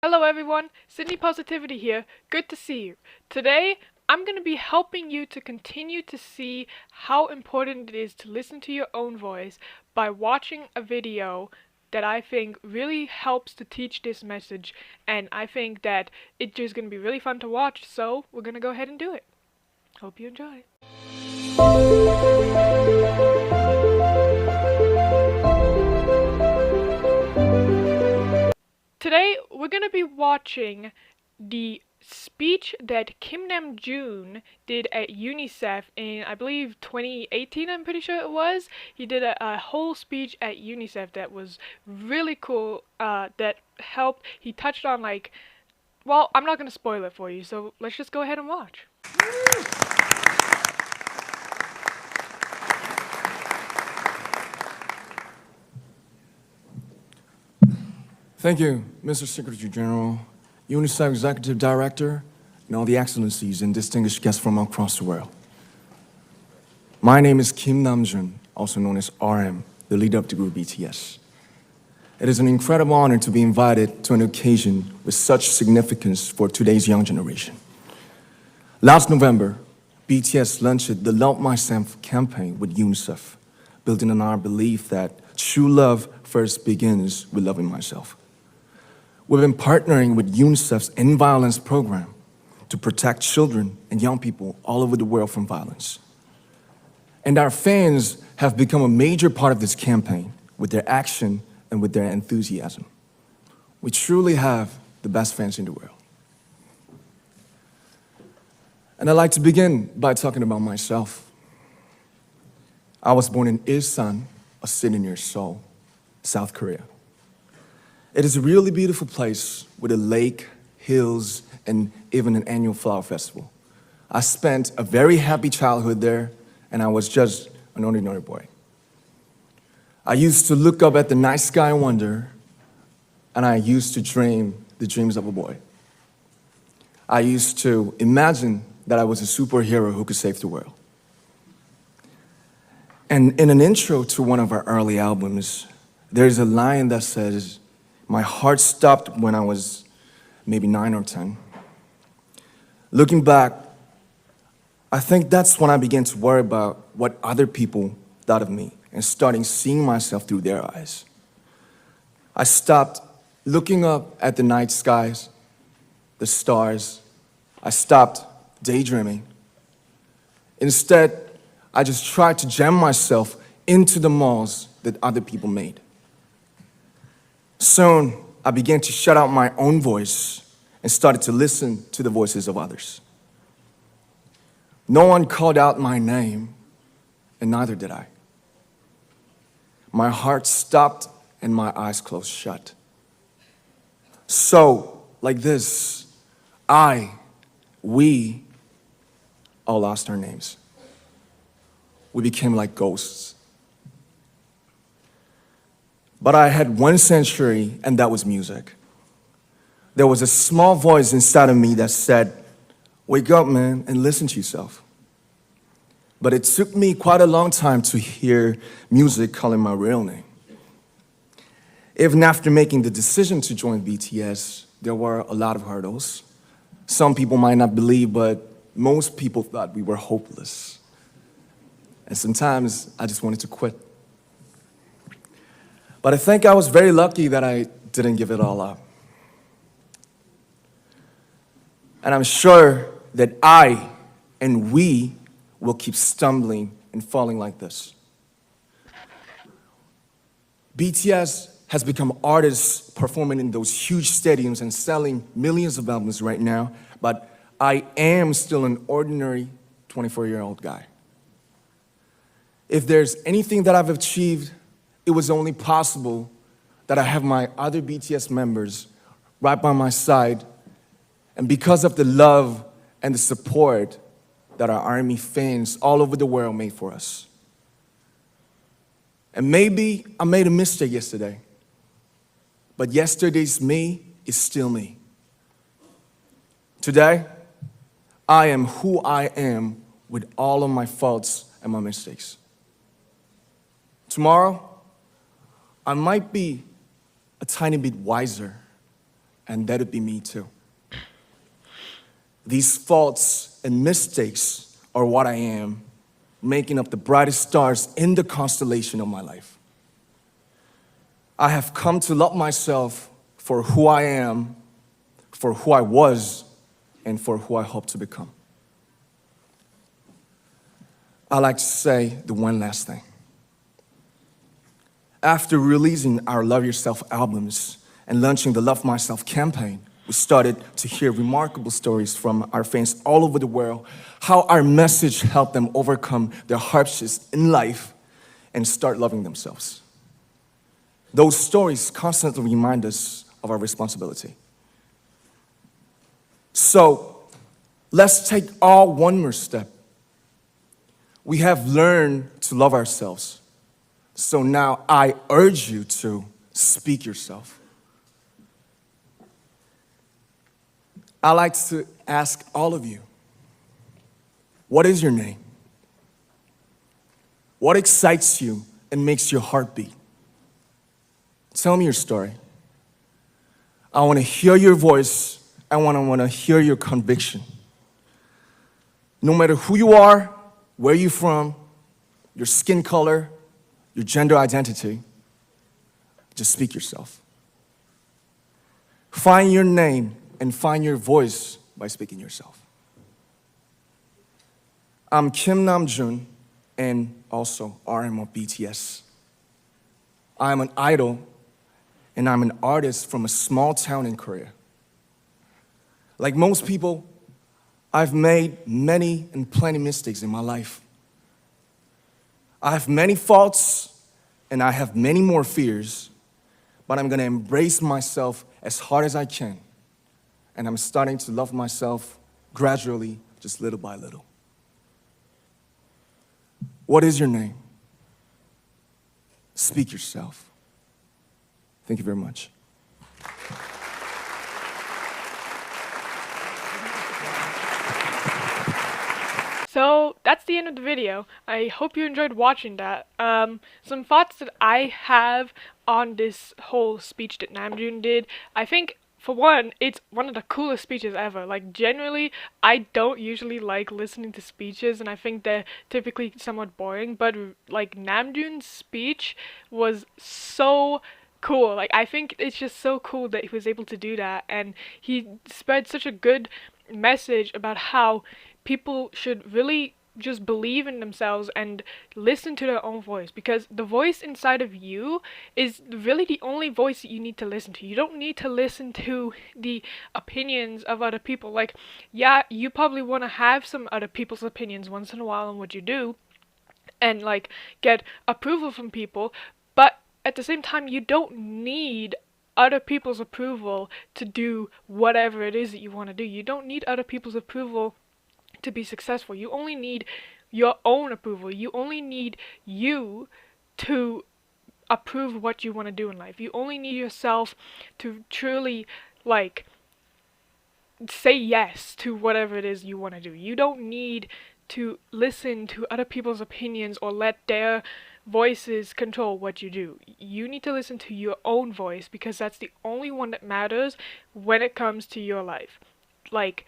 Hello everyone, Sydney Positivity here. Good to see you. Today, I'm going to be helping you to continue to see how important it is to listen to your own voice by watching a video that I think really helps to teach this message, and I think that it's just going to be really fun to watch, so we're going to go ahead and do it. Hope you enjoy. Today, we're going to be watching the speech that Kim Namjoon did at UNICEF in, I believe, 2018, I'm pretty sure it was. He did a whole speech at UNICEF that was really cool, that helped. He touched on, like, well, I'm not going to spoil it for you, so let's just go ahead and watch. Thank you, Mr. Secretary General, UNICEF Executive Director, and all the excellencies and distinguished guests from across the world. My name is Kim Namjoon, also known as RM, the leader of the group BTS. It is an incredible honor to be invited to an occasion with such significance for today's young generation. Last November, BTS launched the Love Myself campaign with UNICEF, building on our belief that true love first begins with loving myself. We've been partnering with UNICEF's End Violence program to protect children and young people all over the world from violence. And our fans have become a major part of this campaign with their action and with their enthusiasm. We truly have the best fans in the world. And I'd like to begin by talking about myself. I was born in Ilsan, a city near Seoul, South Korea. It is a really beautiful place with a lake, hills, and even an annual flower festival. I spent a very happy childhood there, and I was just an ordinary boy. I used to look up at the night sky and wonder, and I used to dream the dreams of a boy. I used to imagine that I was a superhero who could save the world. And in an intro to one of our early albums, there's a line that says, "My heart stopped when I was maybe 9 or 10. Looking back, I think that's when I began to worry about what other people thought of me and starting seeing myself through their eyes. I stopped looking up at the night skies, the stars. I stopped daydreaming. Instead, I just tried to jam myself into the malls that other people made. Soon, I began to shut out my own voice and started to listen to the voices of others. No one called out my name, and neither did I. My heart stopped and my eyes closed shut. So, like this, we all lost our names. We became like ghosts. But I had one sanctuary, and that was music. There was a small voice inside of me that said, "Wake up, man, and listen to yourself." But it took me quite a long time to hear music calling my real name. Even after making the decision to join BTS, there were a lot of hurdles. Some people might not believe, but most people thought we were hopeless. And sometimes I just wanted to quit. But I think I was very lucky that I didn't give it all up. And I'm sure that I and we will keep stumbling and falling like this. BTS has become artists performing in those huge stadiums and selling millions of albums right now, but I am still an ordinary 24-year-old guy. If there's anything that I've achieved, it was only possible that I have my other BTS members right by my side, and because of the love and the support that our ARMY fans all over the world made for us. And maybe I made a mistake yesterday, but yesterday's me is still me. Today, I am who I am with all of my faults and my mistakes. Tomorrow, I might be a tiny bit wiser, and that'd be me too. These faults and mistakes are what I am, making up the brightest stars in the constellation of my life. I have come to love myself for who I am, for who I was, and for who I hope to become. I like to say the one last thing. After releasing our Love Yourself albums and launching the Love Myself campaign, we started to hear remarkable stories from our fans all over the world, how our message helped them overcome their hardships in life and start loving themselves. Those stories constantly remind us of our responsibility. So, let's take all one more step. We have learned to love ourselves. So now I urge you to speak yourself. I like to ask all of you, what is your name? What excites you and makes your heart beat? Tell me your story. I want to hear your voice. I want to hear your conviction. No matter who you are, where you're from, your skin color, your gender identity, just speak yourself. Find your name and find your voice by speaking yourself. I'm Kim Namjoon and also RM of BTS. I'm an idol and I'm an artist from a small town in Korea. Like most people, I've made many and plenty mistakes in my life. I have many faults and I have many more fears, but I'm gonna embrace myself as hard as I can. And I'm starting to love myself gradually, just little by little. What is your name? Speak yourself. Thank you very much. So that's the end of the video. I hope you enjoyed watching that. Some thoughts that I have on this whole speech that Namjoon did. I think, for one, it's one of the coolest speeches ever. Like, generally, I don't usually like listening to speeches, and I think they're typically somewhat boring, but, like, Namjoon's speech was so cool. Like, I think it's just so cool that he was able to do that, and he spread such a good message about how people should really just believe in themselves and listen to their own voice, because the voice inside of you is really the only voice that you need to listen to. You don't need to listen to the opinions of other people. Like, yeah, you probably want to have some other people's opinions once in a while on what you do and like get approval from people, but at the same time you don't need other people's approval to do whatever it is that you want to do. You don't need other people's approval to be successful. You only need your own approval. You only need you to approve what you want to do in life. You only need yourself to truly, like, say yes to whatever it is you want to do. You don't need to listen to other people's opinions or let their voices control what you do. You need to listen to your own voice, because that's the only one that matters when it comes to your life. Like,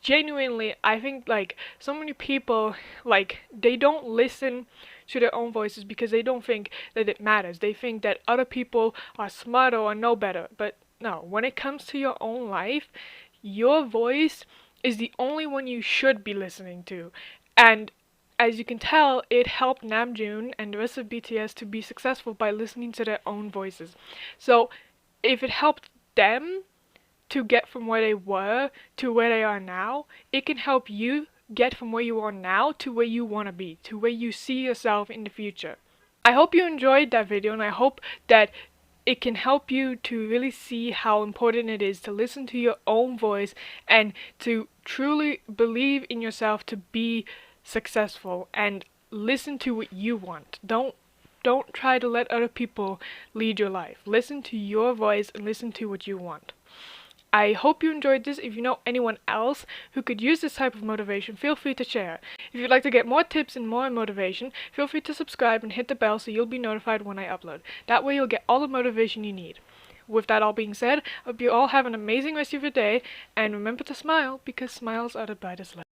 genuinely, I think, like, so many people, like, they don't listen to their own voices because they don't think that it matters. They think that other people are smarter or know better. But no, when it comes to your own life, your voice is the only one you should be listening to. And as you can tell, it helped Namjoon and the rest of BTS to be successful by listening to their own voices. So if it helped them to get from where they were to where they are now, it can help you get from where you are now to where you want to be, to where you see yourself in the future. I hope you enjoyed that video, and I hope that it can help you to really see how important it is to listen to your own voice and to truly believe in yourself to be successful, and listen to what you want. Don't try to let other people lead your life. Listen to your voice and listen to what you want. I hope you enjoyed this. If you know anyone else who could use this type of motivation, feel free to share. If you'd like to get more tips and more motivation, feel free to subscribe and hit the bell so you'll be notified when I upload. That way you'll get all the motivation you need. with that all being said, I hope you all have an amazing rest of your day, and remember to smile, because smiles are the brightest light.